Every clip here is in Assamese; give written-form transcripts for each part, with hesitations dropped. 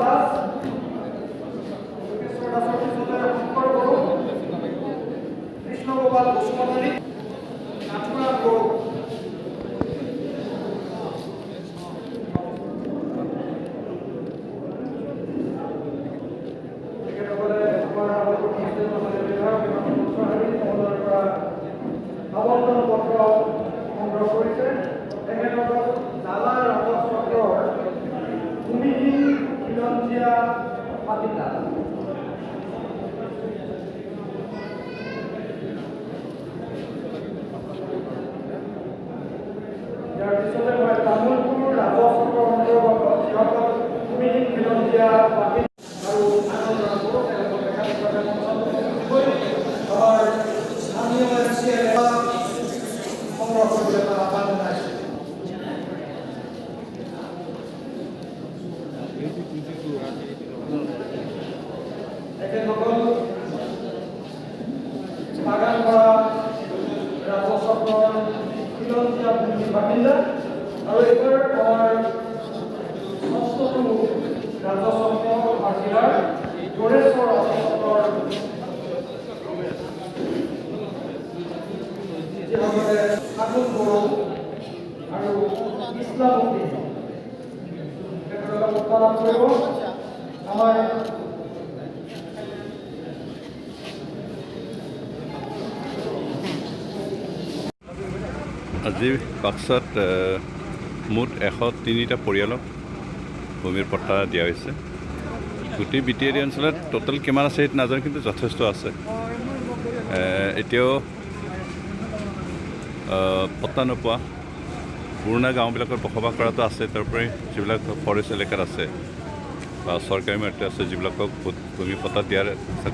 দাস, যোগেশ্বৰ দাসৰ পিছতে শংকৰ বড়ো, কৃষ্ণগোপাল বসুমতাৰী, নাথুৰাম বড়ো। আবণ্টন পত্ৰ সংগ্ৰহ কৰিছে। তেখেতসকল নালা ৰাজহ চক্ৰৰ ভূমিহীন খিলঞ্জীয়া পাতিতা। ইয়াৰ পিছতে মই তামোলপুৰ ৰাজহ চক্ৰৰ অন্তৰ্গত যিসকল ভূমিহীন খিলঞ্জীয়া পাতিতা আৰু আনন্দ সংগ্ৰহ কৰিবলৈ আহ্বান জনাইছোঁ। তেখেতসকল বাগানপাৰা ৰাজহ চক্ৰৰ খিলঞ্জীয়া ভূমিৰ বাসিন্দা আৰু এইবাৰ আমাৰ ষষ্ঠটো ৰাজহ চক্ৰ জিলাৰ গণেশ্বৰ ৰাজহ চক্ৰৰ যিসকলে আগুন বড়ো আৰু ইছলামী তেখেতসকলক উত্তৰণ কৰিব। আমাৰ আজি বাক্সাত মুঠ 103টা পৰিয়ালক ভূমিৰ পট্টা দিয়া হৈছে। গোটেই বিটিআৰি অঞ্চলত টোটেল কিমান আছে সেইটো নাজানো, কিন্তু যথেষ্ট আছে। এতিয়াও পট্টা নোপোৱা পুৰণা গাঁওবিলাকত বসবাস কৰাটো আছে। তাৰোপৰি যিবিলাক ফৰেষ্ট এলেকাত আছে বা চৰকাৰী মাটি আছে, যিবিলাকক ভূমি পট্টা দিয়াৰ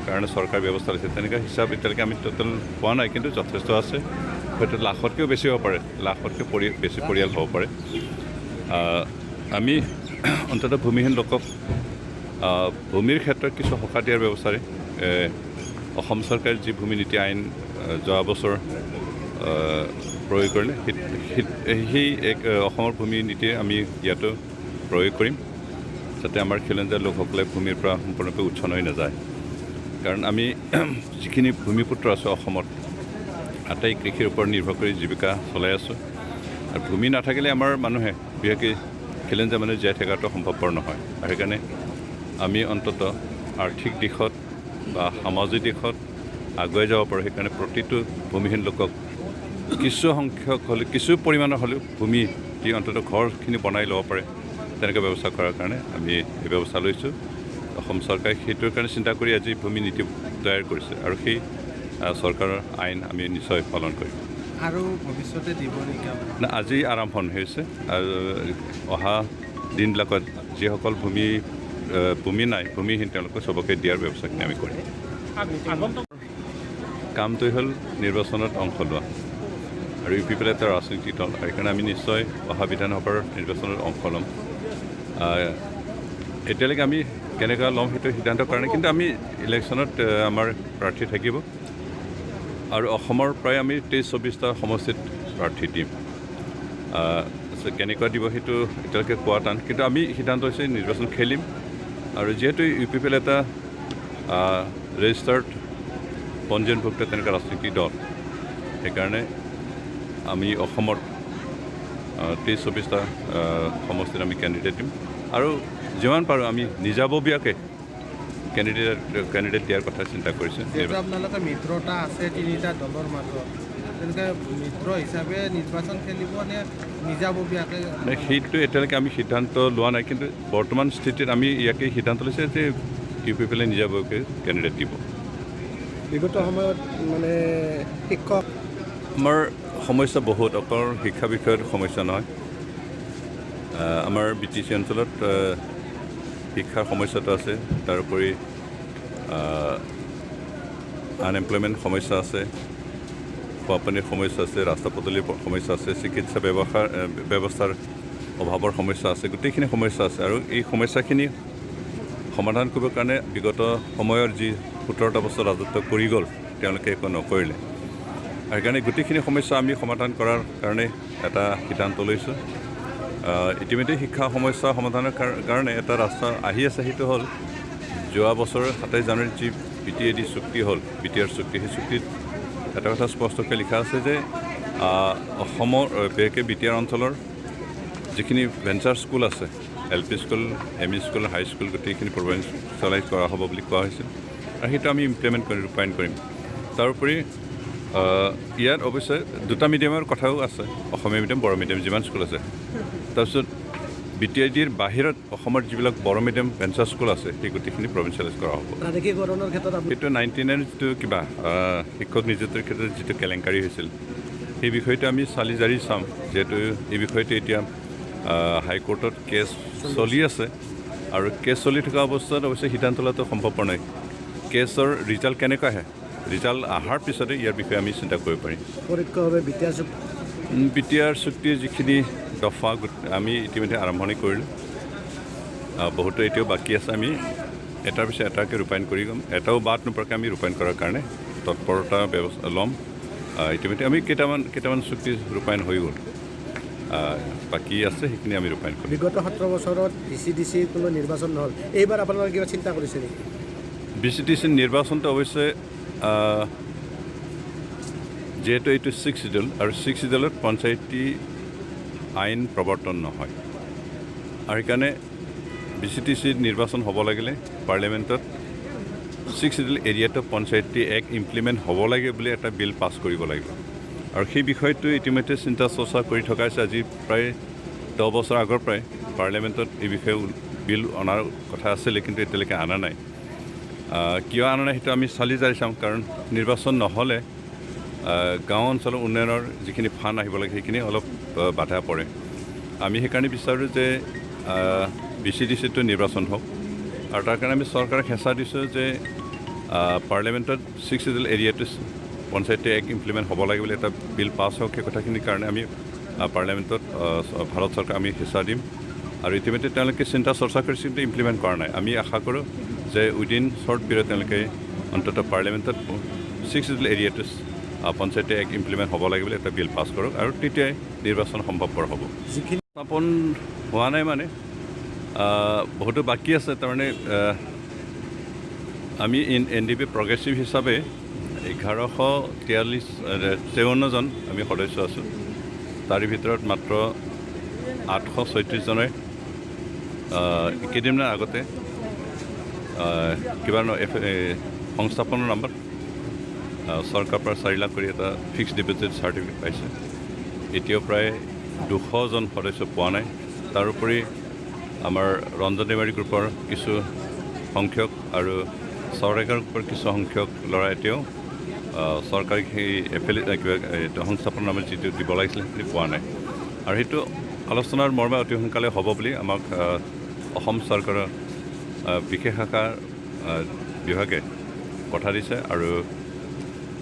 কাৰণে চৰকাৰ ব্যৱস্থা লৈছে, তেনেকুৱা হিচাপ এতিয়ালৈকে আমি টোটেল পোৱা নাই, কিন্তু যথেষ্ট আছে। হয়তো লাখতকৈও বেছি হ'ব পাৰে, লাখতকৈ বেছি পৰিয়াল হ'ব পাৰে। আমি অন্ততঃ ভূমিহীন লোকক ভূমিৰ ক্ষেত্ৰত কিছু সকাহ দিয়াৰ ব্যৱস্থাৰে অসম চৰকাৰে যি ভূমি নীতি আইন যোৱা বছৰ প্ৰয়োগ কৰিলে, সেই অসমৰ ভূমি নীতি আমি ইয়াতো প্ৰয়োগ কৰিম, যাতে আমাৰ খিলঞ্জীয়া লোকসকলে ভূমিৰ পৰা সম্পূৰ্ণৰূপে উচ্ছন্ন হৈ নাযায়। কাৰণ আমি যিখিনি ভূমিপুত্ৰ আছোঁ অসমত, আটাই কৃষিৰ ওপৰত নিৰ্ভৰ কৰি জীৱিকা চলাই আছোঁ। আৰু ভূমি নাথাকিলে আমাৰ মানুহে, বিশেষকৈ খিলঞ্জীয়া মানুহে জীয়াই থকাটো সম্ভৱপৰ নহয়। আৰু সেইকাৰণে আমি অন্ততঃ আৰ্থিক দিশত বা সামাজিক দিশত আগুৱাই যাব পাৰোঁ। সেইকাৰণে প্ৰতিটো ভূমিহীন লোকক কিছু সংখ্যক হ'লেও, কিছু পৰিমাণৰ হ'লেও ভূমি দি অন্ততঃ ঘৰখিনি বনাই ল'ব পাৰে, তেনেকৈ ব্যৱস্থা কৰাৰ কাৰণে আমি এই ব্যৱস্থা লৈছোঁ। অসম চৰকাৰে সেইটোৰ কাৰণে চিন্তা কৰি আজি ভূমি নীতি তৈয়াৰ কৰিছে, আৰু সেই চৰকাৰৰ আইন আমি নিশ্চয় পালন কৰিম। আৰু ভৱিষ্যতে দিব নেকি? আজি আৰম্ভণি হৈছে, আৰু অহা দিনবিলাকত যিসকল ভূমি নাই, ভূমিহীন, তেওঁলোকক চবকে দিয়াৰ ব্যৱস্থাখিনি আমি কৰিম। কামটোৱে হ'ল নিৰ্বাচনত অংশ লোৱা, আৰু ইউ পি পি এল এটা ৰাজনৈতিক দল, সেইকাৰণে আমি নিশ্চয় অহা বিধানসভাৰ নিৰ্বাচনত অংশ ল'ম। এতিয়ালৈকে আমি কেনেকৈ ল'ম সেইটো সিদ্ধান্ত কৰা নাই, কিন্তু আমি ইলেকশ্যনত আমাৰ প্ৰাৰ্থী থাকিব, আৰু অসমৰ প্ৰায় আমি 23-24টা সমষ্টিত প্ৰাৰ্থী দিম। কেনেকুৱা দিব সেইটো এতিয়ালৈকে কোৱা টান, কিন্তু আমি সিদ্ধান্ত হৈছে নিৰ্বাচন খেলিম। আৰু যিহেতু ইউ পি পি এল এটা ৰেজিষ্টাৰ্ড পঞ্জীয়নভুক্ত তেনেকুৱা ৰাজনৈতিক দল, সেইকাৰণে আমি অসমত 23-24টা সমষ্টিত আমি কেণ্ডিডেট দিম, আৰু যিমান পাৰোঁ আমি নিজাববীয়াকৈ কেণ্ডিডেট দিয়াৰ কথা চিন্তা কৰিছে। আপোনালোকে মিত্ৰতা আছে 3টা দলৰ মাজত, তেনেকৈ মিত্ৰ হিচাপে নিৰ্বাচন খেলিব নে নিজাববীয়াকৈ? সেইটো এতিয়ালৈকে আমি সিদ্ধান্ত লোৱা নাই, কিন্তু বৰ্তমান স্থিতিত আমি ইয়াকে সিদ্ধান্ত লৈছে যে ইউ পি পি এলে নিজাববীয়াকৈ কেণ্ডিডেট দিব। বিগত সময়ত মানে শিক্ষক আমাৰ সমস্যা বহুত, অকল শিক্ষা বিষয়ত সমস্যা নহয়। আমাৰ বি টি চি অঞ্চলত শিক্ষাৰ সমস্যাটো আছে, তাৰোপৰি আনএমপ্লয়মেণ্ট সমস্যা আছে, খোৱাপানীৰ সমস্যা আছে, ৰাস্তা পদূলিৰ সমস্যা আছে, চিকিৎসা ব্যৱস্থাৰ অভাৱৰ সমস্যা আছে, গোটেইখিনি সমস্যা আছে। আৰু এই সমস্যাখিনি সমাধান কৰিবৰ কাৰণে বিগত সময়ৰ যি 17টা বছৰ ৰাজত্ব কৰি গ'ল, তেওঁলোকে একো নকৰিলে। সেইকাৰণে গোটেইখিনি সমস্যা আমি সমাধান কৰাৰ কাৰণে এটা সিদ্ধান্ত লৈছোঁ। ইতিমধ্যে শিক্ষা সমস্যা সমাধানৰ কাৰণে এটা ৰাস্তা আহি আছে, সেইটো হ'ল যোৱা বছৰ 27 জানুৱাৰীত যি BTAD চুক্তি হ'ল, BTR চুক্তি, সেই চুক্তিত এটা কথা স্পষ্টকৈ লিখা আছে যে অসমৰ বিশেষকৈ BTR অঞ্চলৰ যিখিনি ভেঞ্চাৰ স্কুল আছে, LP স্কুল, ME স্কুল, হাই স্কুল, গোটেইখিনি প্ৰভিঞ্চিয়েলাইজ কৰা হ'ব বুলি কোৱা হৈছিল আৰু সেইটো আমি ইমপ্লিমেণ্ট কৰিম, ৰূপায়ণ কৰিম। তাৰোপৰি ইয়াত অৱশ্যে দুটা মিডিয়ামৰ কথাও আছে, অসমীয়া মিডিয়াম, বড়ো মিডিয়াম যিমান স্কুল আছে। তাৰপিছত BTADৰ বাহিৰত অসমৰ যিবিলাক বড়ো মিডিয়াম ভেঞ্চাৰ স্কুল আছে সেই গোটেইখিনি প্ৰভিঞ্চিয়েলাইজ কৰা হ'ব। সেইটো 99 যিটো কিবা শিক্ষক নিযুক্তিৰ ক্ষেত্ৰত যিটো কেলেংকাৰী হৈছিল সেই বিষয়টো আমি চালি জাৰি চাম, যিহেতু এই বিষয়টো এতিয়া হাইকোৰ্টত কেছ চলি আছে আৰু কেছ চলি থকা অৱস্থাত অৱশ্যে সিদ্ধান্ত লোৱাটো সম্ভৱপৰ নাই। কেছৰ ৰিজাল্ট কেনেকৈ আহে, ৰিজাল্ট অহাৰ পিছতে ইয়াৰ বিষয়ে আমি চিন্তা কৰিব পাৰিম। BTR চুক্তিৰ যিখিনি দফা আমি ইতিমধ্যে আৰম্ভণি কৰিলোঁ, বহুতো এতিয়াও বাকী আছে। আমি এটাৰ পিছত এটাকৈ ৰূপায়ণ কৰি গ'ম, এটাও বাদ নোপোৱাকৈ আমি ৰূপায়ণ কৰাৰ কাৰণে তৎপৰতা ব্যৱস্থা ল'ম। ইতিমধ্যে আমি কেইটামান চুক্তি ৰূপায়ণ হৈ গ'ল, বাকী আছে সেইখিনি আমি ৰূপায়ণ কৰিম। বিগত 17 বছৰত VCDC কোনো নিৰ্বাচন নহ'ল, এইবাৰ আপোনালোকে কিবা চিন্তা কৰিছে নেকি? VCDC নিৰ্বাচনটো অৱশ্যে যিহেতু এইটো 6 শিডিউল আৰু 6 শিডিউলত পঞ্চায়তী আইন প্ৰৱৰ্তন নহয় আৰু সেইকাৰণে VCDC নিৰ্বাচন হ'ব লাগিলে পাৰ্লিয়ামেণ্টত 6 শিডিউল এৰিয়াটো পঞ্চায়তী এক্ট ইমপ্লিমেণ্ট হ'ব লাগে বুলি এটা বিল পাছ কৰিব লাগিব আৰু সেই বিষয়টো ইতিমধ্যে চিন্তা চৰ্চা কৰি থকা হৈছে। আজি প্ৰায় 10 বছৰ আগৰ পৰাই পাৰ্লিয়ামেণ্টত এই বিষয়ে বিল অনাৰ কথা আছিলে, কিন্তু এতিয়ালৈকে অনা নাই। কিয় অনা নাই সেইটো আমি চালি জাৰি চাম, কাৰণ নিৰ্বাচন নহ'লে গাঁও অঞ্চলৰ উন্নয়নৰ যিখিনি ফাণ্ড আহিব লাগে সেইখিনি অলপ বাধা পৰে। আমি সেইকাৰণে বিচাৰোঁ যে VCDCটো নিৰ্বাচন হওক আৰু তাৰ কাৰণে আমি চৰকাৰক হেঁচা দিছোঁ যে পাৰ্লিয়ামেণ্টত 6 শিডিউল এৰিয়াটো পঞ্চায়তী এক্ট ইমপ্লিমেণ্ট হ'ব লাগে বুলি এটা বিল পাছ হওক। সেই কথাখিনিৰ কাৰণে আমি পাৰ্লিয়ামেণ্টত ভাৰত চৰকাৰ আমি হেঁচা দিম আৰু ইতিমধ্যে তেওঁলোকে চিন্তা চৰ্চা কৰিছে, কিন্তু ইমপ্লিমেণ্ট কৰা নাই। আমি আশা কৰোঁ যে উইদিন শ্বৰ্ট পিৰিয়ড তেওঁলোকে অন্ততঃ পাৰ্লিয়ামেণ্টত 6 শিডিউল এৰিয়াটো পঞ্চায়তী এক্ট ইমপ্লিমেণ্ট হ'ব লাগে বুলি এটা বিল পাছ কৰক আৰু তেতিয়াই নিৰ্বাচন সম্ভৱপৰ হ'ব। স্থাপন হোৱা নাই মানে বহুতো বাকী আছে। তাৰমানে আমি NDP প্ৰগ্ৰেছিভ হিচাপে 1153জন আমি সদস্য আছোঁ, তাৰে ভিতৰত মাত্ৰ 836 জনে কেইদিনমান আগতে কিবা সংস্থাপনৰ নামত চৰকাৰৰ পৰা 4 লাখ কৰি এটা ফিক্সড ডিপ'জিট চাৰ্টিফিকেট পাইছে। এতিয়াও প্ৰায় 200 জন সদস্য পোৱা নাই। তাৰোপৰি আমাৰ ৰঞ্জন নেমাৰী গ্ৰুপৰ কিছু সংখ্যক আৰু চৰকাৰ গ্ৰুপৰ কিছু সংখ্যক ল'ৰা এতিয়াও চৰকাৰী সেই সংস্থাপনৰ নামত যিটো দিব লাগিছিলে সেইখিনি পোৱা নাই আৰু সেইটো আলোচনাৰ মৰ্মে অতি সোনকালে হ'ব বুলি আমাক অসম চৰকাৰৰ বিশেষ শাখাৰ বিভাগে কথা দিছে আৰু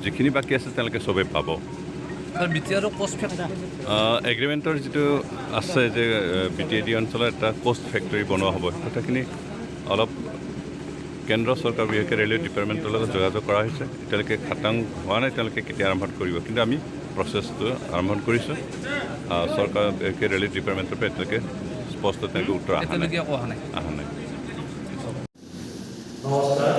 যিখিনি বাকী আছে তেওঁলোকে চবেই পাব। এগ্ৰিমেণ্টৰ যিটো আছে যে BTAD অঞ্চলত এটা কোষ্ট ফেক্টৰী বনোৱা হ'ব, কথাখিনি অলপ কেন্দ্ৰ চৰকাৰ বিশেষকৈ ৰেলৱে ডিপাৰ্টমেণ্টৰ লগত যোগাযোগ কৰা হৈছে। এতিয়ালৈকে খাটাং হোৱা নাই তেওঁলোকে কেতিয়া আৰম্ভ কৰিব, কিন্তু আমি প্ৰচেছটো আৰম্ভ কৰিছোঁ। চৰকাৰ বিশেষকৈ ৰেলৱে ডিপাৰ্টমেণ্টৰ পৰা এতিয়ালৈকে স্পষ্ট তেওঁলোকে উত্তৰ অহা নাই। নমস্কাৰ।